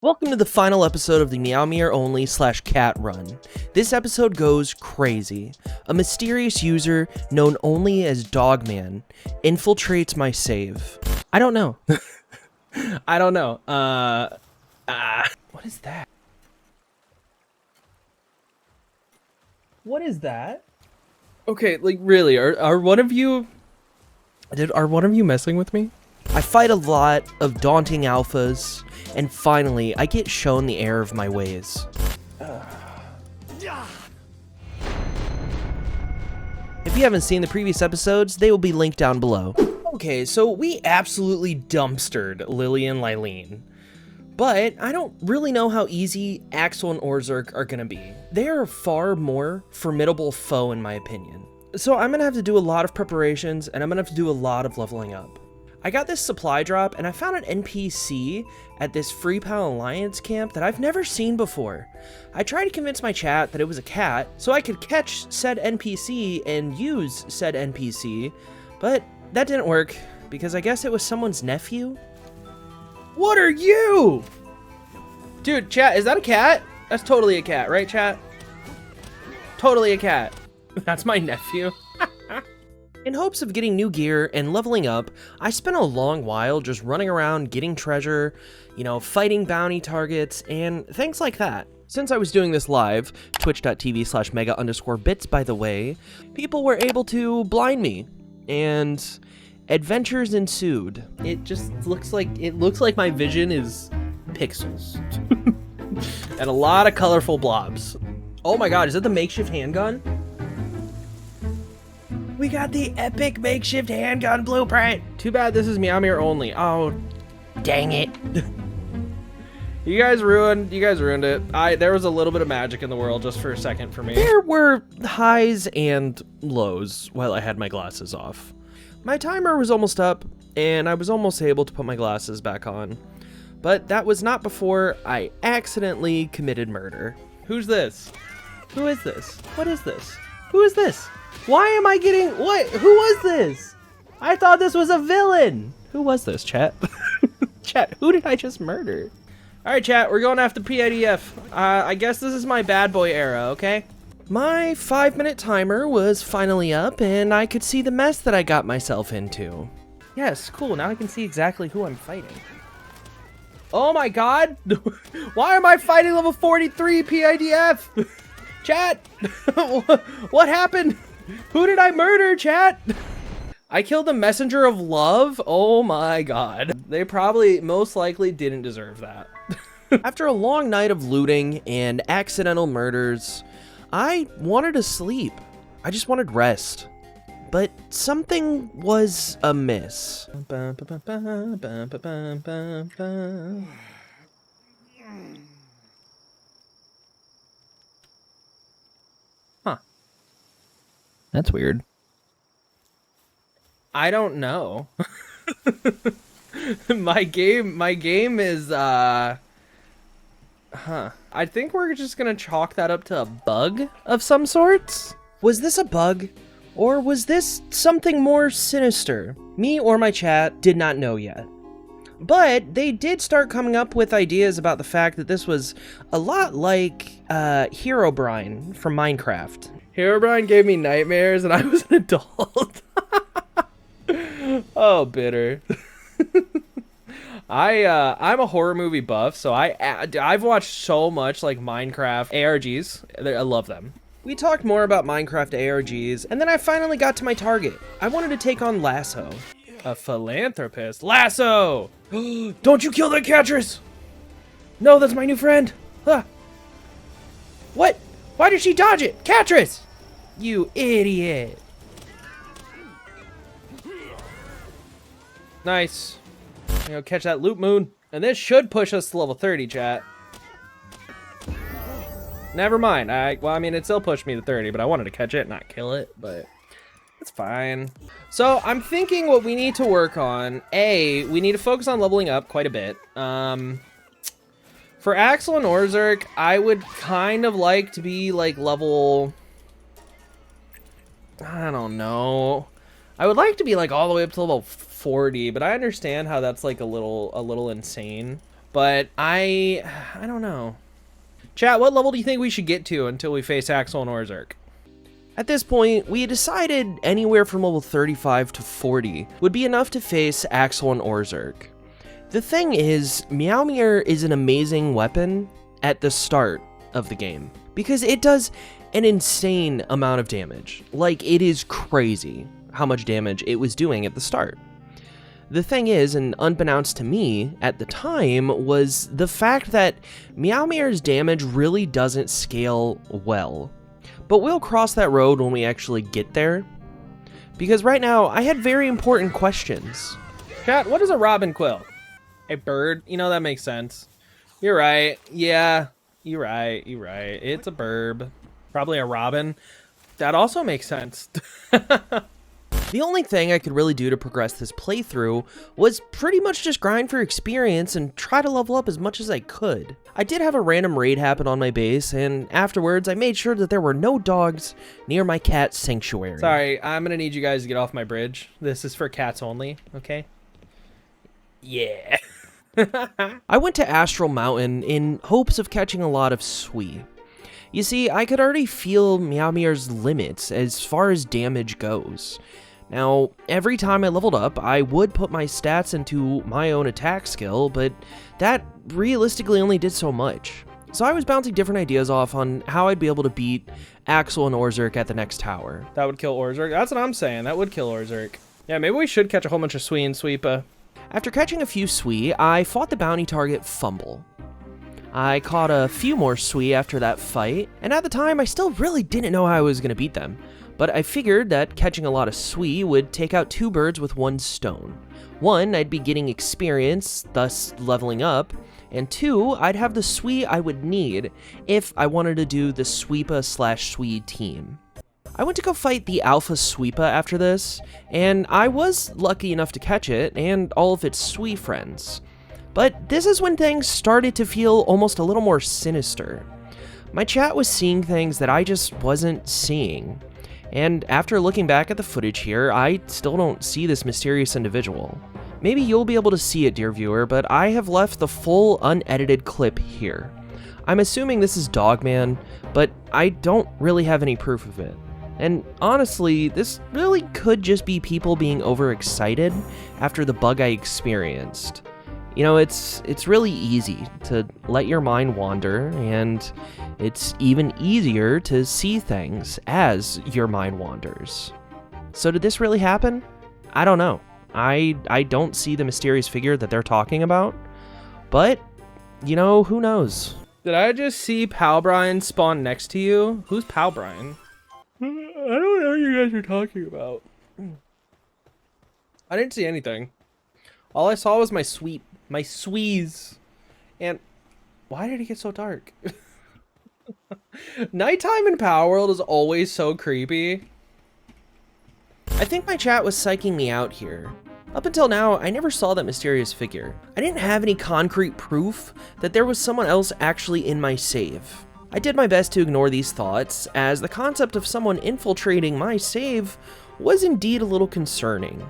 Welcome to the final episode of the Meowmere Only / Cat Run. This episode goes crazy. A mysterious user, known only as Dogman, infiltrates my save. I don't know. I don't know. What is that? What is that? Okay, like really, are one of you messing with me? I fight a lot of daunting alphas, and finally, I get shown the error of my ways. If you haven't seen the previous episodes, they will be linked down below. Okay, so we absolutely dumpstered Lily and Lylene. But I don't really know how easy Axel and Orzurk are gonna be. They are a far more formidable foe in my opinion. So I'm gonna have to do a lot of preparations, and I'm gonna have to do a lot of leveling up. I got this supply drop, and I found an NPC at this Free Pal Alliance camp that I've never seen before. I tried to convince my chat that it was a cat, so I could catch said NPC and use said NPC, but that didn't work, because I guess it was someone's nephew? What are you? Dude, chat, is that a cat? That's totally a cat, right, chat? Totally a cat. That's my nephew. In hopes of getting new gear and leveling up, I spent a long while just running around getting treasure, fighting bounty targets, and things like that. Since I was doing this live, twitch.tv/mega_bits by the way, people were able to blind me, and adventures ensued. It just looks like my vision is pixels. And a lot of colorful blobs. Oh my god, is that the makeshift handgun? We got the epic makeshift handgun blueprint. Too bad this is Meowmere only. Oh, dang it. You guys ruined it. There was a little bit of magic in the world just for a second for me. There were highs and lows while I had my glasses off. My timer was almost up, and I was almost able to put my glasses back on. But that was not before I accidentally committed murder. Who's this? Who is this? What is this? Who is this? Why am I getting... What? Who was this? I thought this was a villain. Who was this, chat? Chat, who did I just murder? Alright, chat, we're going after PIDF. I guess this is my bad boy era, okay? My 5-minute timer was finally up, and I could see the mess that I got myself into. Yes, cool. Now I can see exactly who I'm fighting. Oh my god! Why am I fighting level 43 PIDF? Chat! What happened? Who did I murder, chat? I killed the messenger of love? Oh my god. They probably, most likely, didn't deserve that. After a long night of looting and accidental murders, I wanted to sleep. I just wanted rest. But something was amiss. Huh. That's weird. I don't know. my game is I think we're just gonna chalk that up to a bug of some sorts. Was this a bug? Or was this something more sinister? Me or my chat did not know yet. But they did start coming up with ideas about the fact that this was a lot like Herobrine from Minecraft. Herobrine gave me nightmares and I was an adult. Oh, bitter. I'm a horror movie buff, so I've watched so much like Minecraft ARGs. I love them. We talked more about Minecraft ARGs, and then I finally got to my target. I wanted to take on Lasso. A philanthropist. Lasso! Don't you kill that Catress! No, that's my new friend. Huh. What? Why did she dodge it? Catress! You idiot. Nice. Catch that loop moon. And this should push us to level 30, chat. Never mind. Well, I mean, it still pushed me to 30, but I wanted to catch it, not kill it, but it's fine. So I'm thinking what we need to work on, we need to focus on leveling up quite a bit. For Axel and Orzurk, I would kind of like to be like level, I don't know. I would like to be like all the way up to level 40, but I understand how that's like a little insane. But I don't know. Chat, what level do you think we should get to until we face Axel and Orzerk? At this point, we decided anywhere from level 35 to 40 would be enough to face Axel and Orzerk. The thing is, Meowmere is an amazing weapon at the start of the game, because it does an insane amount of damage. Like, it is crazy how much damage it was doing at the start. The thing is, and unbeknownst to me at the time, was the fact that Meowmere's damage really doesn't scale well. But we'll cross that road when we actually get there, because right now I had very important questions. Chat, what is a robin quill? A bird? You know, that makes sense. You're right. Yeah, you're right. You're right. It's a burb. Probably a robin. That also makes sense. The only thing I could really do to progress this playthrough was pretty much just grind for experience and try to level up as much as I could. I did have a random raid happen on my base, and afterwards I made sure that there were no dogs near my cat sanctuary. Sorry, I'm gonna need you guys to get off my bridge. This is for cats only, okay? Yeah. I went to Astral Mountain in hopes of catching a lot of Sui. You see, I could already feel Meowmere's limits as far as damage goes. Now, every time I leveled up, I would put my stats into my own attack skill, but that realistically only did so much. So I was bouncing different ideas off on how I'd be able to beat Axel and Orzerk at the next tower. That would kill Orzerk? That's what I'm saying, that would kill Orzerk. Yeah, maybe we should catch a whole bunch of Sui and Sweepa. After catching a few Sui, I fought the bounty target Fumble. I caught a few more Sui after that fight, and at the time I still really didn't know how I was going to beat them. But I figured that catching a lot of Sui would take out two birds with one stone. One, I'd be getting experience, thus leveling up, and two, I'd have the Sui I would need if I wanted to do the Sweepa/Sui team. I went to go fight the Alpha Sweepa after this, and I was lucky enough to catch it and all of its Sui friends. But this is when things started to feel almost a little more sinister. My chat was seeing things that I just wasn't seeing. And after looking back at the footage here, I still don't see this mysterious individual. Maybe you'll be able to see it, dear viewer, but I have left the full unedited clip here. I'm assuming this is Dogman, but I don't really have any proof of it. And honestly, this really could just be people being overexcited after the bug I experienced. You know, it's really easy to let your mind wander, and it's even easier to see things as your mind wanders. So did this really happen? I don't know. I don't see the mysterious figure that they're talking about, but, you know, who knows? Did I just see Palbrian spawn next to you? Who's Palbrian? I don't know what you guys are talking about. I didn't see anything. All I saw was my Suies. And why did it get so dark? Nighttime in Palworld is always so creepy. I think my chat was psyching me out here. Up until now, I never saw that mysterious figure. I didn't have any concrete proof that there was someone else actually in my save. I did my best to ignore these thoughts, as the concept of someone infiltrating my save was indeed a little concerning.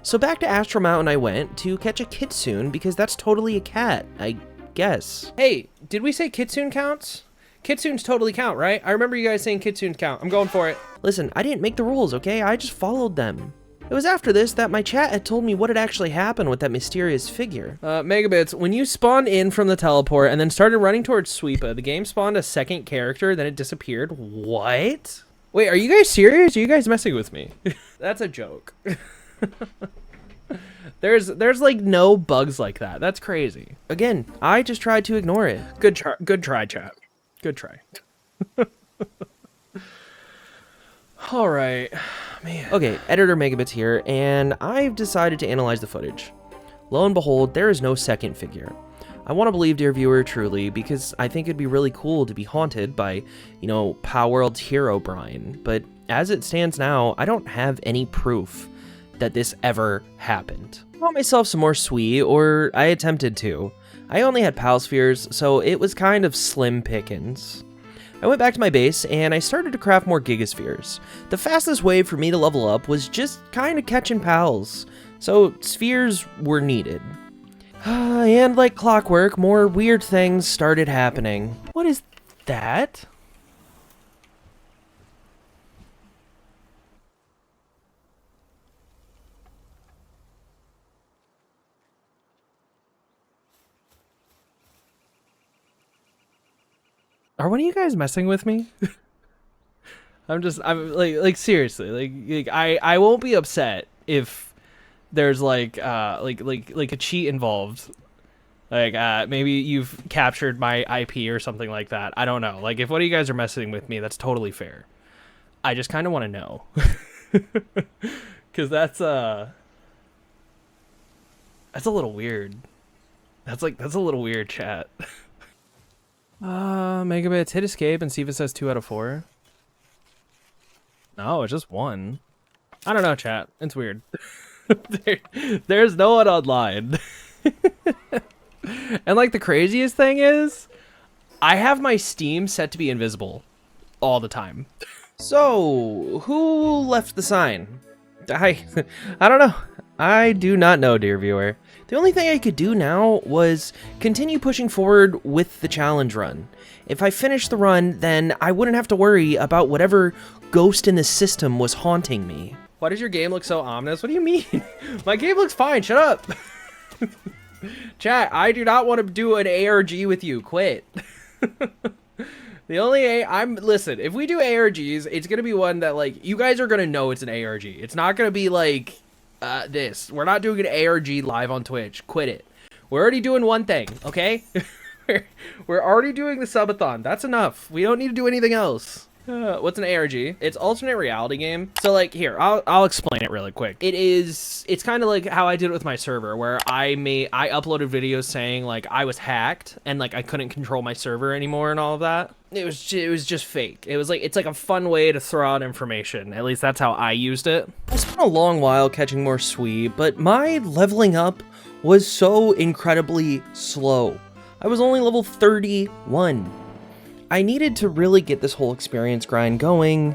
So back to Astral Mountain I went to catch a kitsune, because that's totally a cat, I guess. Hey, did we say kitsune counts? Kitsunes totally count, right? I remember you guys saying kitsunes count. I'm going for it. Listen, I didn't make the rules, okay? I just followed them. It was after this that my chat had told me what had actually happened with that mysterious figure. MegaBits, when you spawned in from the teleport and then started running towards Sweepa, the game spawned a second character, then it disappeared. What? Wait, are you guys serious? Are you guys messing with me? That's a joke. There's like no bugs like that. That's crazy. Again, I just tried to ignore it. Good try, chat. Good try. All right, man. Okay, editor MegaBits here, and I've decided to analyze the footage. Lo and behold, there is no second figure. I want to believe, dear viewer, truly, because I think it'd be really cool to be haunted by, you know, Palworld's hero Brian. But as it stands now, I don't have any proof that this ever happened. I bought myself some more Sui, or I attempted to. I only had Pal Spheres, so it was kind of slim pickings. I went back to my base, and I started to craft more Gigaspheres. The fastest way for me to level up was just kind of catching pals, so spheres were needed. And like clockwork, more weird things started happening. What is that? Are one of you guys messing with me? I'm like seriously, I won't be upset if there's like a cheat involved. Like, maybe you've captured my IP or something like that. I don't know. Like, if one of you guys are messing with me, that's totally fair. I just kind of want to know. Because that's a little weird. That's a little weird, chat. MegaBits, hit escape and see if it says 2 out of 4. No, it's just 1. I don't know, chat. It's weird. There's no one online. And like the craziest thing is, I have my Steam set to be invisible all the time. So, who left the sign? I don't know. I do not know, dear viewer. The only thing I could do now was continue pushing forward with the challenge run. If I finished the run, then I wouldn't have to worry about whatever ghost in the system was haunting me. Why does your game look so ominous? What do you mean? My game looks fine, shut up. Chat, I do not want to do an ARG with you. Quit. The only listen, if we do ARGs, it's gonna be one that like you guys are gonna know it's an ARG. It's not gonna be like this. We're not doing an ARG live on Twitch. Quit it. We're already doing one thing, okay? We're already doing the subathon. That's enough. We don't need to do anything else. What's an ARG? It's alternate reality game. So like here, I'll explain it really quick. It's kind of like how I did it with my server, where I uploaded videos saying like I was hacked and like I couldn't control my server anymore and all of that. It was just fake. It's like a fun way to throw out information. At least that's how I used it. I spent a long while catching more sweet, but my leveling up was so incredibly slow. I was only level 31. I needed to really get this whole experience grind going,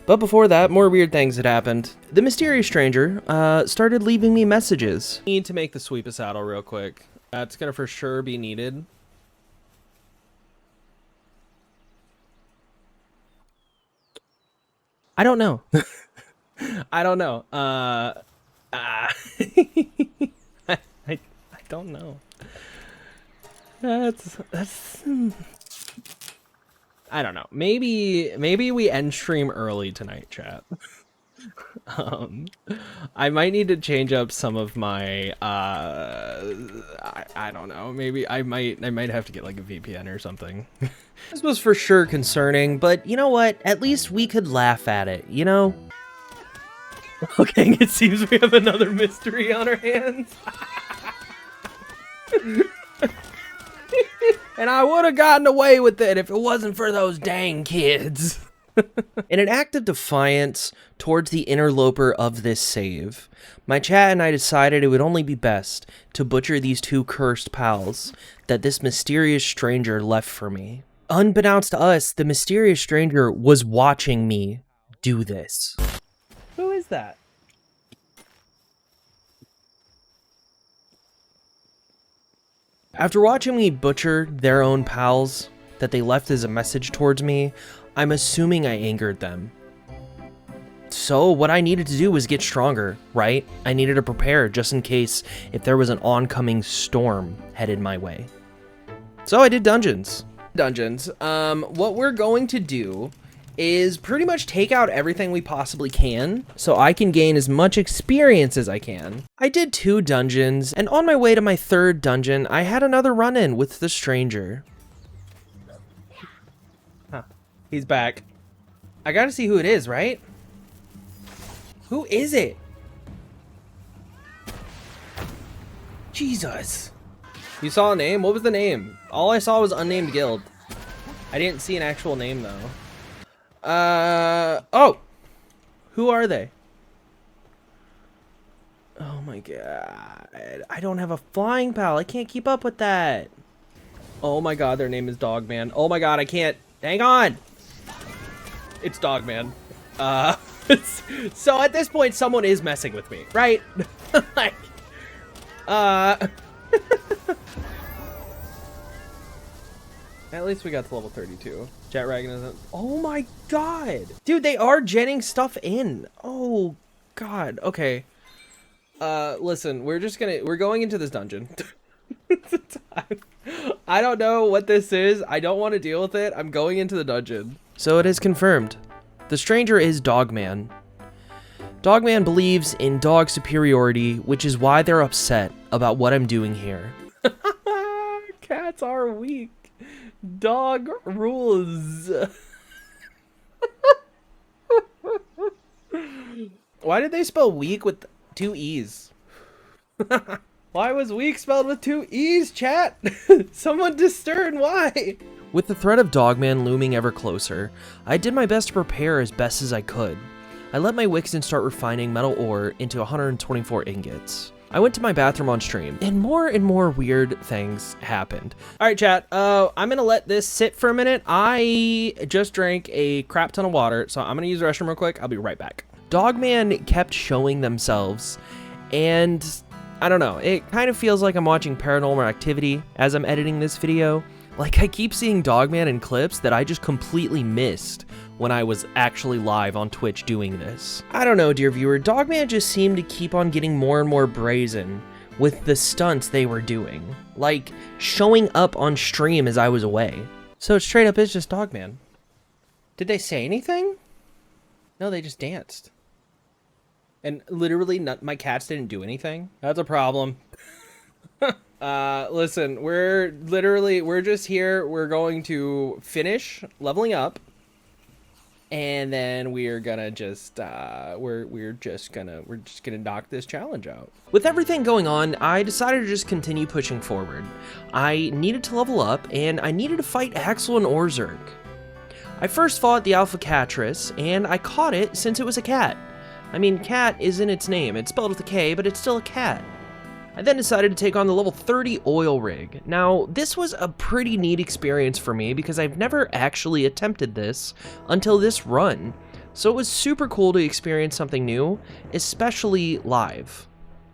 but before that, more weird things had happened. The mysterious stranger started leaving me messages. Need to make the sweep a saddle real quick. That's gonna for sure be needed. I don't know. I don't know. I don't know. That's I don't know. Maybe we end stream early tonight, chat. I might need to change up some of my I don't know. Maybe I might have to get like a VPN or something. This was for sure concerning, but you know what? At least we could laugh at it, you know? Okay, it seems we have another mystery on our hands. And I would have gotten away with it if it wasn't for those dang kids. In an act of defiance towards the interloper of this save, my chat and I decided it would only be best to butcher these two cursed pals that this mysterious stranger left for me. Unbeknownst to us, the mysterious stranger was watching me do this. Who is that? After watching me butcher their own pals that they left as a message towards me, I'm assuming I angered them. So what I needed to do was get stronger, right? I needed to prepare just in case if there was an oncoming storm headed my way. So I did dungeons. What we're going to do is pretty much take out everything we possibly can so I can gain as much experience as I can. I did 2 dungeons, and on my way to my 3rd dungeon, I had another run-in with the stranger. Huh. He's back. I gotta see who it is, right? Who is it? Jesus. You saw a name? What was the name? All I saw was unnamed guild. I didn't see an actual name, though. Oh! Who are they? Oh my god. I don't have a flying pal. I can't keep up with that. Oh my god, their name is Dogman. Oh my god, I can't. Hang on! It's Dogman. So at this point, someone is messing with me, right? Like, At least we got to level 32. Jet Dragon isn't. Oh my god! Dude, they are genning stuff in. Oh god. Okay. Listen, we're going into this dungeon. I don't know what this is. I don't want to deal with it. I'm going into the dungeon. So it is confirmed. The stranger is Dogman. Dogman believes in dog superiority, which is why they're upset about what I'm doing here. Cats are weak. Dog rules. Why did they spell weak with 2 E's? Why was weak spelled with 2 E's, chat? Someone discern why. With the threat of Dogman looming ever closer, I did my best to prepare as best as I could. I let my Wixen start refining metal ore into 124 ingots. I went to my bathroom on stream, and more weird things happened. All right, chat, I'm gonna let this sit for a minute. I just drank a crap ton of water, so I'm gonna use the restroom real quick. I'll be right back. Dogman kept showing themselves, and I don't know, it kind of feels like I'm watching Paranormal Activity as I'm editing this video. Like, I keep seeing Dogman in clips that I just completely missed when I was actually live on Twitch doing this. I don't know, dear viewer, Dogman just seemed to keep on getting more and more brazen with the stunts they were doing. Like, showing up on stream as I was away. So it straight up is just Dogman. Did they say anything? No, they just danced. And literally, my cats didn't do anything. That's a problem. Listen, we're just here. We're going to finish leveling up. And then we're gonna just, we're just gonna knock this challenge out. With everything going on, I decided to just continue pushing forward. I needed to level up, and I needed to fight Axel and Orzurk. I first fought the Alpha Catress, and I caught it since it was a cat. I mean, cat is in its name. It's spelled with a K, but it's still a cat. I then decided to take on the level 30 oil rig. Now, this was a pretty neat experience for me because I've never actually attempted this until this run. So it was super cool to experience something new, especially live.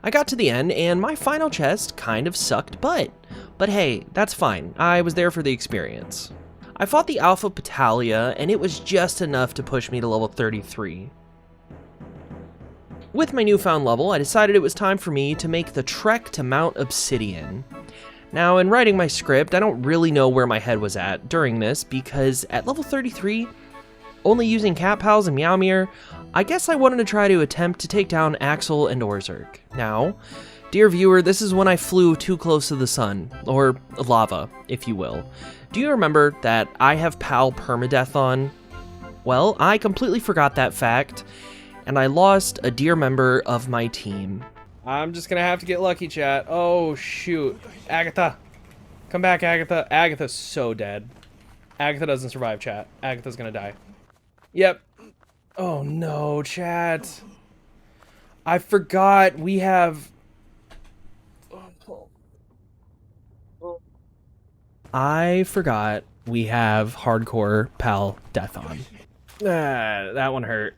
I got to the end and my final chest kind of sucked butt. But hey, that's fine. I was there for the experience. I fought the Alpha Patalia and it was just enough to push me to level 33. With my newfound level, I decided it was time for me to make the trek to Mount Obsidian. Now, in writing my script, I don't really know where my head was at during this, because at level 33, only using Cat Pals and Meowmere, I guess I wanted to try to attempt to take down Axel and Orzurk. Now, dear viewer, this is when I flew too close to the sun, or lava, if you will. Do you remember that I have Pal permadeath on? Well, I completely forgot that fact, and I lost a dear member of my team. I'm just gonna have to get lucky, chat. Oh, shoot. Agatha. Come back, Agatha. Agatha's so dead. Agatha doesn't survive, chat. Agatha's gonna die. Yep. Oh, no, chat. I forgot we have... I forgot we have hardcore Pal death on. That one hurt.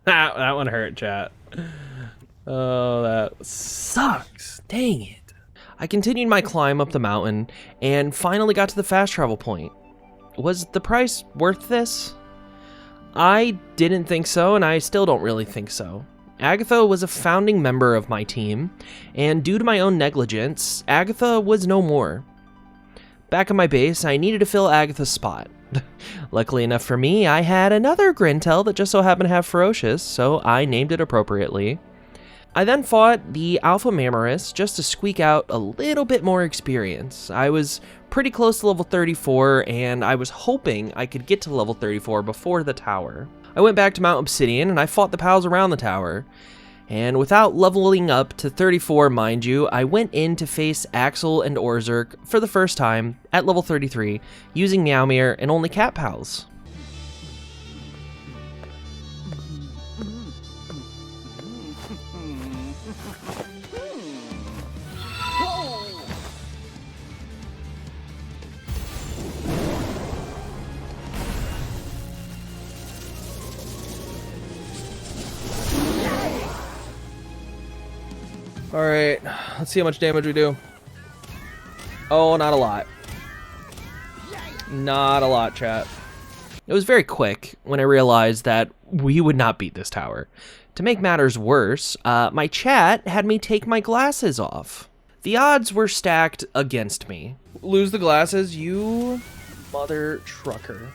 That one hurt, chat. Oh, that sucks. Dang it. I continued my climb up the mountain and finally got to the fast travel point. Was the price worth this? I didn't think so, and I still don't really think so. Agatha was a founding member of my team, and due to my own negligence, Agatha was no more. Back at my base, I needed to fill Agatha's spot. Luckily enough for me, I had another Grintel that just so happened to have Ferocious, so I named it appropriately. I then fought the Alpha Mammoris just to squeak out a little bit more experience. I was pretty close to level 34, and I was hoping I could get to level 34 before the tower. I went back to Mount Obsidian, and I fought the pals around the tower. And without leveling up to 34, mind you, I went in to face Axel and Orzurk for the first time at level 33, using Meowmere and only Cat Pals. Alright, let's see how much damage we do. Oh, not a lot. Not a lot, chat. It was very quick when I realized that we would not beat this tower. To make matters worse, my chat had me take my glasses off. The odds were stacked against me. Lose the glasses, you mother trucker.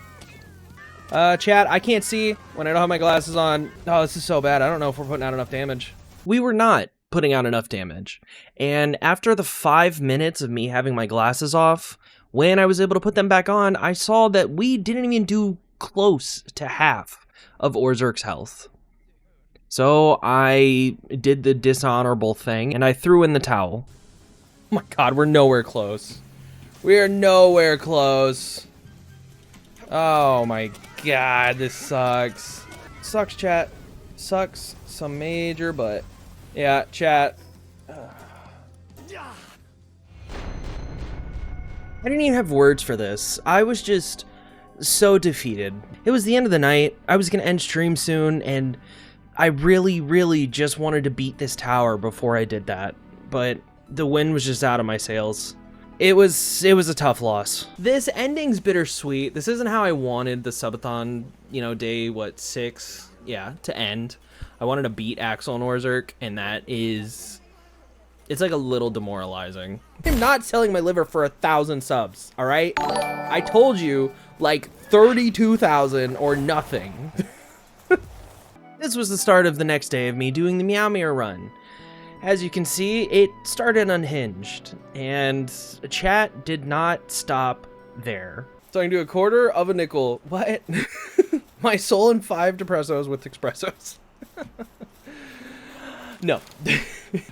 Chat, I can't see when I don't have my glasses on. Oh, this is so bad. I don't know if we're putting out enough damage. We were not putting out enough damage. And after the 5 minutes of me having my glasses off, when I was able to put them back on, I saw that we didn't even do close to half of Orzerk's health. So I did the dishonorable thing, and I threw in the towel. Oh my god, we're nowhere close. We are nowhere close. Oh my god, this sucks. Sucks, chat. Sucks some major butt. Yeah, chat. I didn't even have words for this. I was just so defeated. It was the end of the night. I was gonna end stream soon, and I really just wanted to beat this tower before I did that. But the wind was just out of my sails. It was a tough loss. This ending's bittersweet. This isn't how I wanted the subathon, you know, day, 6? Yeah, to end. I wanted to beat Axel and Orzerk, and that is... It's like a little demoralizing. I'm not selling my liver for 1,000 subs, all right? I told you, like 32,000 or nothing. This was the start of the next day of me doing the Meow Mirror run. As you can see, it started unhinged, and chat did not stop there. So I can do a quarter of a nickel. What? My soul and 5 depressos with espressos. No.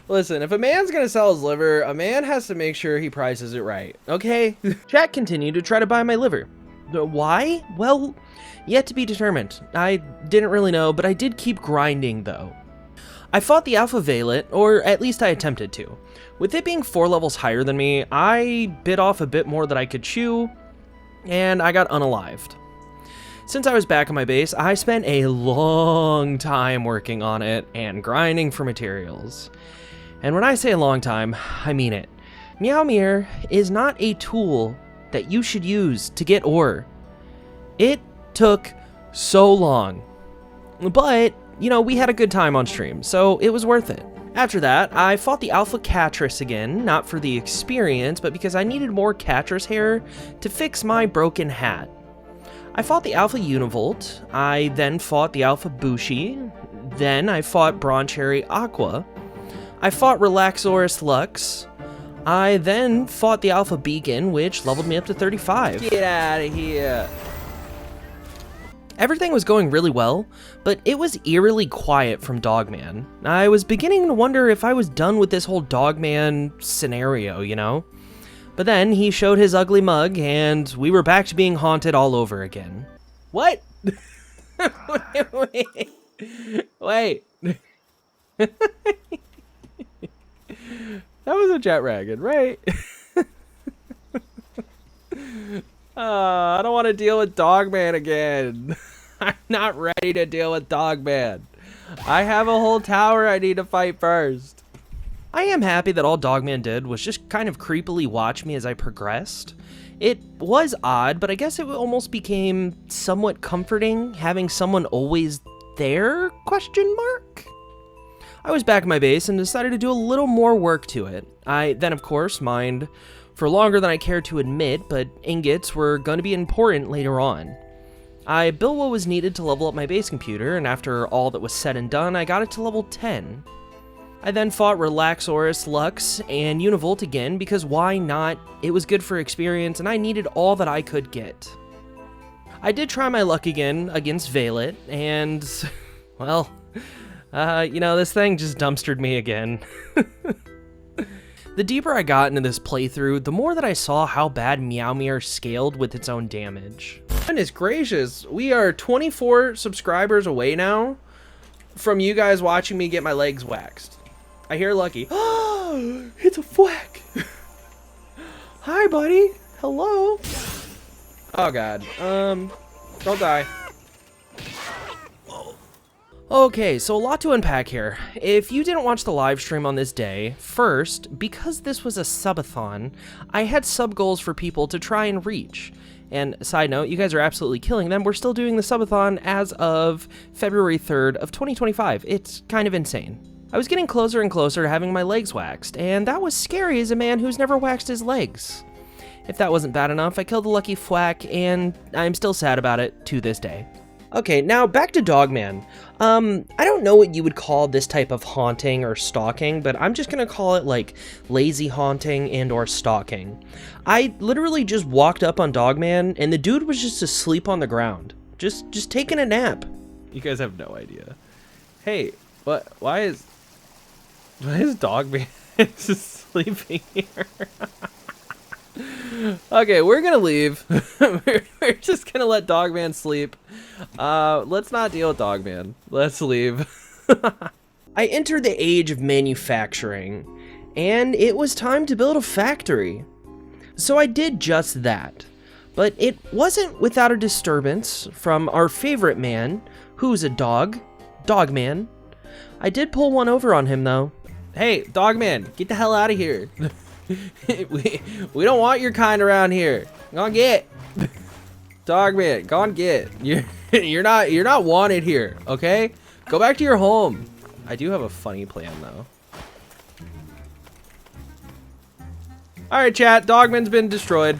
Listen, if a man's gonna sell his liver, a man has to make sure he prices it right, okay? Chat continued to try to buy my liver. Why? Well, yet to be determined. I didn't really know, but I did keep grinding though. I fought the Alpha Valet, or at least I attempted to. With it being 4 levels higher than me, I bit off a bit more than I could chew, and I got unalived. Since I was back on my base, I spent a long time working on it and grinding for materials. And when I say a long time, I mean it. Meow Mirror is not a tool that you should use to get ore. It took so long. But, you know, we had a good time on stream, so it was worth it. After that, I fought the Alpha Catress again, not for the experience, but because I needed more Catress hair to fix my broken hat. I fought the Alpha Univolt, I then fought the Alpha Bushi, then I fought Broncherry Aqua, I fought Relaxorus Lux, I then fought the Alpha Beacon, which leveled me up to 35. Get out of here. Everything was going really well, but it was eerily quiet from Dogman. I was beginning to wonder if I was done with this whole Dogman scenario, you know? But then he showed his ugly mug, and we were back to being haunted all over again. What? Wait. That was a jet wagon, right? I don't want to deal with Dogman again. I'm not ready to deal with Dogman. I have a whole tower I need to fight first. I am happy that all Dogman did was just kind of creepily watch me as I progressed. It was odd, but I guess it almost became somewhat comforting having someone always there, ? I was back at my base and decided to do a little more work to it. I then, of course, mined for longer than I cared to admit, but ingots were going to be important later on. I built what was needed to level up my base computer, and after all that was said and done, I got it to level 10. I then fought Relaxorus Lux and Univolt again, because why not? It was good for experience, and I needed all that I could get. I did try my luck again against Valet, and, well, you know, this thing just dumpstered me again. The deeper I got into this playthrough, the more that I saw how bad Meow Mirror scaled with its own damage. Goodness gracious, we are 24 subscribers away now from you guys watching me get my legs waxed. I hear Lucky. Oh, it's a whack. Hi, buddy. Hello. Oh, God. Don't die. Okay, so a lot to unpack here. If you didn't watch the live stream on this day, first, because this was a subathon, I had sub goals for people to try and reach. And side note, you guys are absolutely killing them. We're still doing the subathon as of February 3rd of 2025. It's kind of insane. I was getting closer and closer to having my legs waxed, and that was scary as a man who's never waxed his legs. If that wasn't bad enough, I killed the lucky Fwack, and I'm still sad about it to this day. Okay, now back to Dogman. I don't know what you would call this type of haunting or stalking, but I'm just gonna call it like lazy haunting and or stalking. I literally just walked up on Dogman, and the dude was just asleep on the ground. Just taking a nap. You guys have no idea. Hey, why is Dogman just sleeping here? Okay, we're gonna leave. we're just gonna let Dogman sleep. Let's not deal with Dogman. Let's leave. I entered the age of manufacturing, and it was time to build a factory. So I did just that. But it wasn't without a disturbance from our favorite man, who's a dog, Dogman. I did pull one over on him, though. Hey, Dogman, get the hell out of here. we don't want your kind around here. Go on get. Dogman, go on get. You're not wanted here, okay? Go back to your home. I do have a funny plan though. Alright chat, Dogman's been destroyed.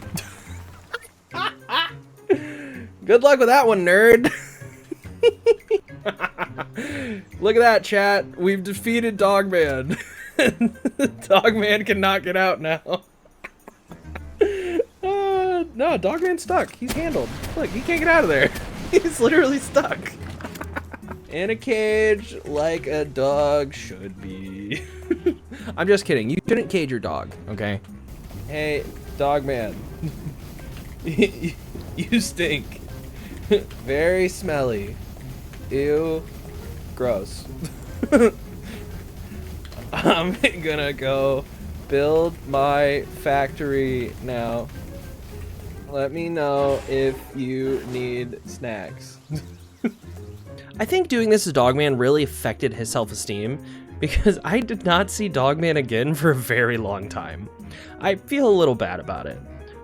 Good luck with that one, nerd. Look at that chat. We've defeated Dogman. Dogman cannot get out now. No, Dogman's stuck. He's handled. Look, he can't get out of there. He's literally stuck. In a cage like a dog should be. I'm just kidding. You shouldn't cage your dog, okay? Hey, Dogman. You stink. Very smelly. Ew. Gross. I'm gonna go build my factory now. Let me know if you need snacks. I think doing this as Dogman really affected his self-esteem because I did not see Dogman again for a very long time. I feel a little bad about it.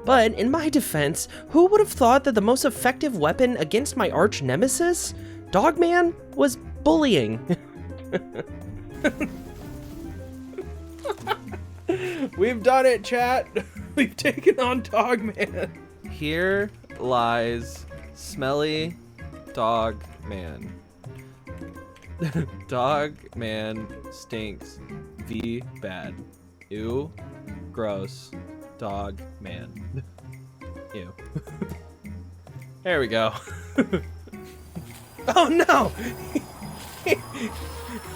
But in my defense, who would have thought that the most effective weapon against my arch nemesis, Dogman, was bullying? We've done it, chat. We've taken on Dogman. Here lies smelly Dogman. Dogman stinks. V bad. Ew. Gross. Dogman. Ew. There we go. Oh no!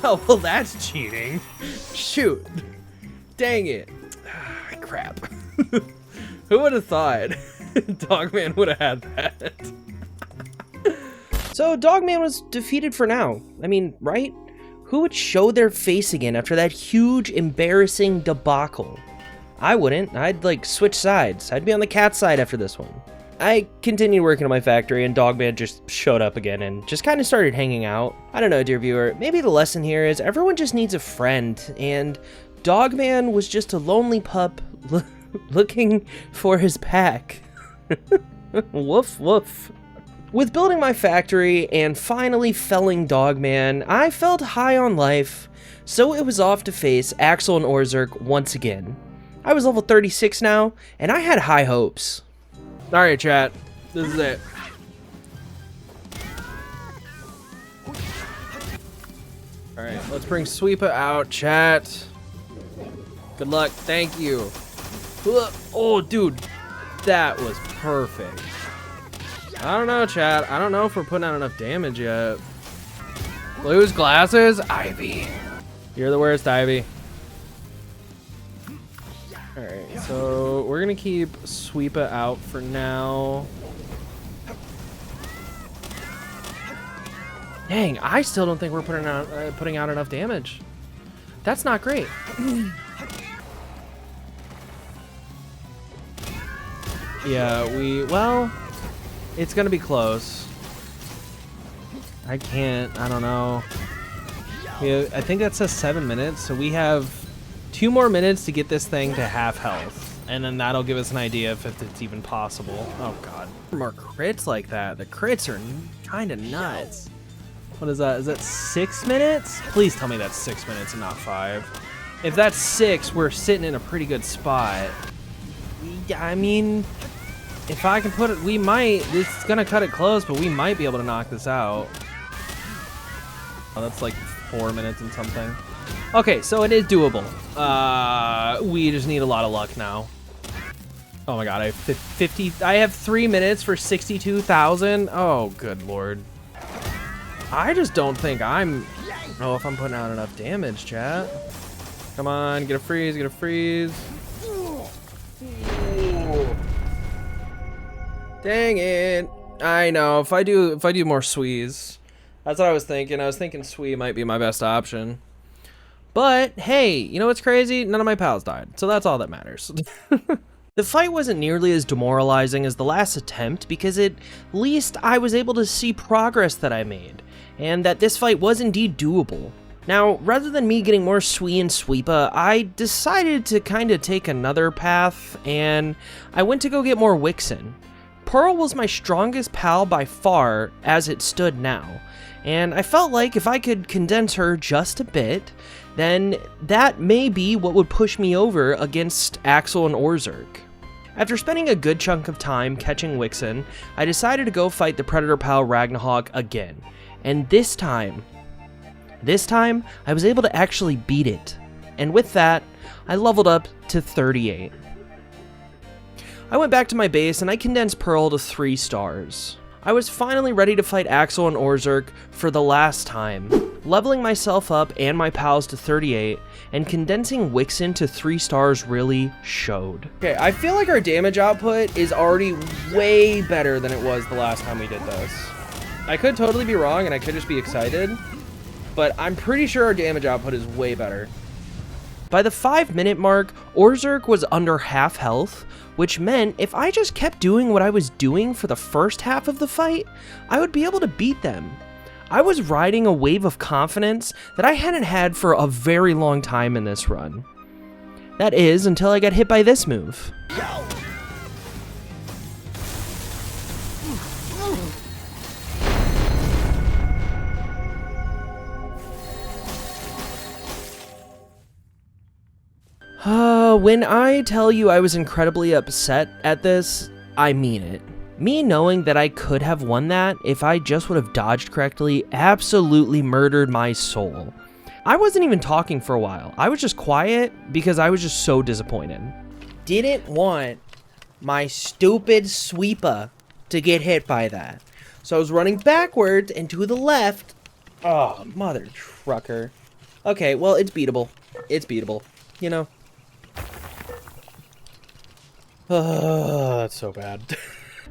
Oh, well that's cheating. Shoot. Dang it. Crap. Who would have thought Dogman would have had that? So Dogman was defeated for now. I mean, right? Who would show their face again after that huge, embarrassing debacle? I wouldn't. I'd like switch sides. I'd be on the cat side after this one. I continued working on my factory and Dogman just showed up again and just kind of started hanging out. I don't know, dear viewer, maybe the lesson here is everyone just needs a friend, and Dogman was just a lonely pup looking for his pack. Woof woof. With building my factory and finally felling Dogman, I felt high on life, so it was off to face Axel and Orzerk once again. I was level 36 now, and I had high hopes. Alright chat, this is it. Alright, let's bring Sweepa out, chat. Good luck, thank you. Oh dude, that was perfect. I don't know chat, I don't know if we're putting out enough damage yet. Blue's glasses, Ivy. You're the worst, Ivy. Alright, so we're gonna keep Sweepa out for now. Dang, I still don't think we're putting out enough damage. That's not great. Yeah, well, it's gonna be close. I don't know. I think that says 7 minutes, so we have 2 more minutes to get this thing to half health. And then that'll give us an idea if it's even possible. Oh god. More crits like that. The crits are kind of nuts. What is that? Is that 6 minutes? Please tell me that's 6 minutes and not 5. If that's 6, we're sitting in a pretty good spot. I mean, if I can put it, we might. It's gonna cut it close, but we might be able to knock this out. Oh, that's like 4 minutes and something. Okay, so it is doable. We just need a lot of luck now. Oh my god, I have 50. I have 3 minutes for 62,000. Oh, good lord. I just don't think I'm. Oh, if I'm putting out enough damage, chat. Come on, get a freeze, get a freeze. Dang it. I know, if I do more Swees. That's what I was thinking. I was thinking Swee might be my best option. But hey, you know what's crazy? None of my pals died, so that's all that matters. The fight wasn't nearly as demoralizing as the last attempt because at least I was able to see progress that I made, and that this fight was indeed doable. Now, rather than me getting more Swee and Sweepa, I decided to kind of take another path, and I went to go get more Wixen. Pearl was my strongest pal by far as it stood now, and I felt like if I could condense her just a bit, then that may be what would push me over against Axel and Orzurk. After spending a good chunk of time catching Wixen, I decided to go fight the Predator pal Ragnarok again, and this time I was able to actually beat it, and with that, I leveled up to 38. I went back to my base and I condensed Pearl to 3 stars. I was finally ready to fight Axel and Orzurk for the last time, leveling myself up and my pals to 38, and condensing Wixen to 3 stars really showed. Okay, I feel like our damage output is already way better than it was the last time we did this. I could totally be wrong and I could just be excited, but I'm pretty sure our damage output is way better. By the 5-minute mark, Orzurk was under half health, which meant if I just kept doing what I was doing for the first half of the fight, I would be able to beat them. I was riding a wave of confidence that I hadn't had for a very long time in this run. That is, until I got hit by this move. When I tell you I was incredibly upset at this, I mean it. Me knowing that I could have won that if I just would have dodged correctly absolutely murdered my soul. I wasn't even talking for a while. I was just quiet because I was just so disappointed. Didn't want my stupid Sweepa to get hit by that. So I was running backwards and to the left. Oh, mother trucker. Okay, well, it's beatable. It's beatable, you know. That's so bad.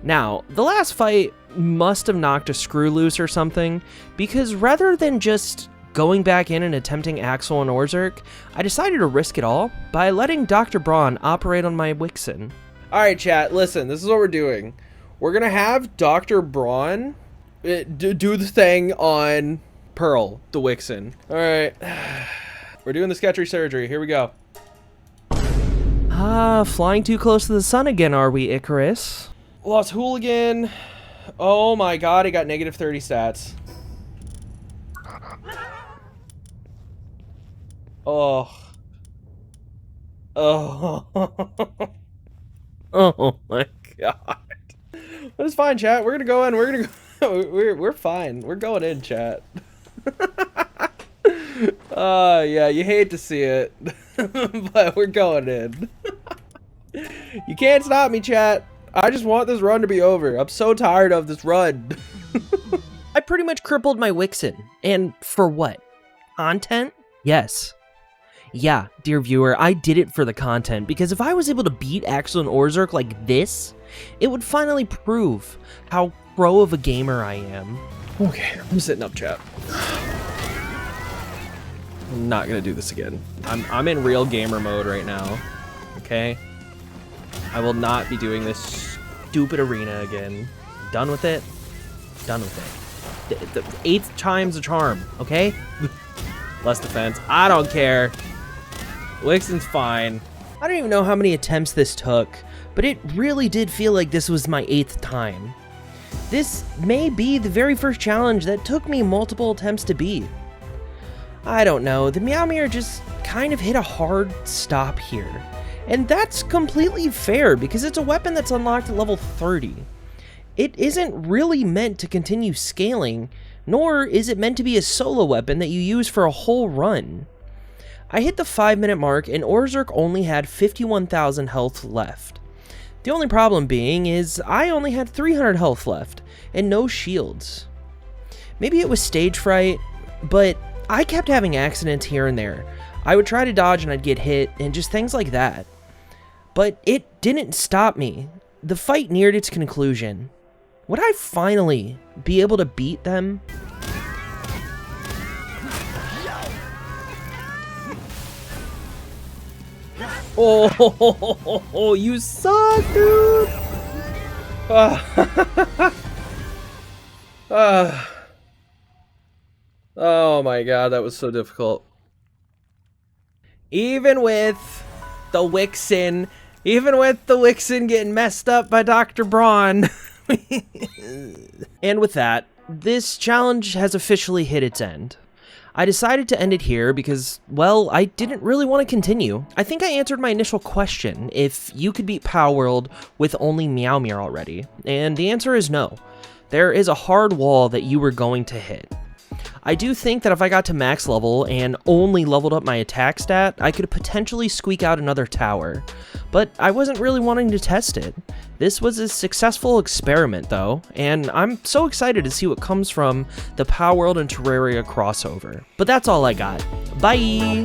Now, the last fight must have knocked a screw loose or something, because rather than just going back in and attempting Axel and Orzurk, I decided to risk it all by letting Dr. Braun operate on my Wixen. Alright chat, listen, this is what we're doing. We're gonna have Dr. Braun do the thing on Pearl, the Wixen. Alright, we're doing the sketchy surgery, here we go. Flying too close to the sun again, are we, Icarus? Lost Hooligan. Oh my god, I got negative 30 stats. Oh. Oh. Oh my god. But it's fine, chat. We're gonna go in. We're gonna go. We're fine. We're going in, chat. Yeah, you hate to see it, but we're going in. You can't stop me, chat. I just want this run to be over. I'm so tired of this run. I pretty much crippled my Wixen. And for what? Content? Yes. Yeah, dear viewer, I did it for the content, because if I was able to beat Axel and Orzurk like this, it would finally prove how pro of a gamer I am. Okay, I'm sitting up, chat. I'm not gonna do this again. I'm in real gamer mode right now. Okay? I will not be doing this stupid arena again. Done with it. Done with it. The 8th time's a charm, okay? Less defense. I don't care. Wixen's fine. I don't even know how many attempts this took, but it really did feel like this was my 8th time. This may be the very first challenge that took me multiple attempts to beat. I don't know, the Meowmere just kind of hit a hard stop here. And that's completely fair because it's a weapon that's unlocked at level 30. It isn't really meant to continue scaling, nor is it meant to be a solo weapon that you use for a whole run. I hit the 5-minute mark and Orzhok only had 51,000 health left. The only problem being is I only had 300 health left and no shields. Maybe it was stage fright, but I kept having accidents here and there. I would try to dodge and I'd get hit and just things like that. But it didn't stop me. The fight neared its conclusion. Would I finally be able to beat them? Oh, you suck, dude! Oh my god, that was so difficult. Even with the Wixen getting messed up by Dr. Braun. And with that, this challenge has officially hit its end. I decided to end it here because, well, I didn't really want to continue. I think I answered my initial question, if you could beat Palworld with only Meowmere already, and the answer is no. There is a hard wall that you were going to hit. I do think that if I got to max level and only leveled up my attack stat, I could potentially squeak out another tower, but I wasn't really wanting to test it. This was a successful experiment though, and I'm so excited to see what comes from the Palworld and Terraria crossover. But that's all I got. Bye!